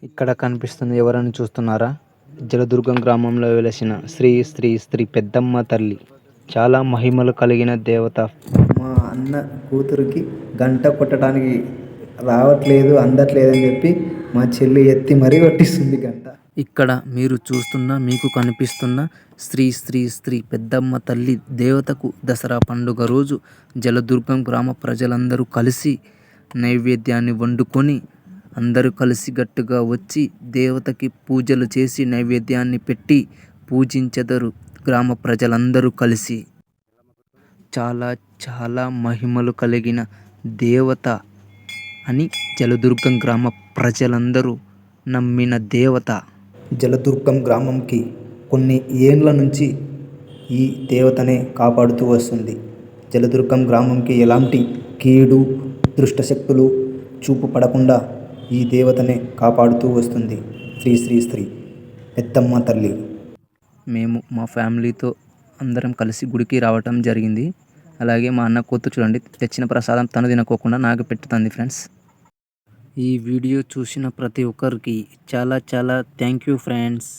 ఇక్కడ కనిపిస్తుంది ఎవరని చూస్తున్నారా? జలదుర్గం గ్రామంలో వెలసిన శ్రీ శ్రీ శ్రీ పెద్దమ్మ తల్లి. చాలా మహిమలు కలిగిన దేవత. మా అన్న కూతురికి గంట కొట్టడానికి రావట్లేదు, అందట్లేదని చెప్పి మా చెల్లి ఎత్తి మరీ కొట్టిస్తుంది గంట. ఇక్కడ మీరు చూస్తున్న, మీకు కనిపిస్తున్న శ్రీ శ్రీ శ్రీ పెద్దమ్మ తల్లి దేవతకు దసరా పండుగ రోజు జలదుర్గం గ్రామ ప్రజలందరూ కలిసి నైవేద్యాన్ని వండుకొని అందరూ కలిసికట్టుగా వచ్చి దేవతకి పూజలు చేసి నైవేద్యాన్ని పెట్టి పూజించెదరు గ్రామ ప్రజలందరూ కలిసి. చాలా చాలా మహిమలు కలిగిన దేవత అని జలదుర్గం గ్రామ ప్రజలందరూ నమ్మిన దేవత. జలదుర్గం గ్రామంకి కొన్ని ఏండ్ల నుంచి ఈ దేవతనే కాపాడుతూ వస్తుంది. జలదుర్గం గ్రామంకి ఎలాంటి కీడు దుష్టశక్తులు చూపు పడకుండా ఈ దేవతనే కాపాడుతూ వస్తుంది. శ్రీ శ్రీ శ్రీ పెద్దమ్మ తల్లి. మేము మా ఫ్యామిలీతో అందరం కలిసి గుడికి రావటం జరిగింది. అలాగే మా అన్న కూతురు చూడండి, తెచ్చిన ప్రసాదం తను తినకోకుండా నాకు పెట్టుతుంది ఫ్రెండ్స్. ఈ వీడియో చూసిన ప్రతి ఒక్కరికి చాలా చాలా థ్యాంక్ యూ ఫ్రెండ్స్.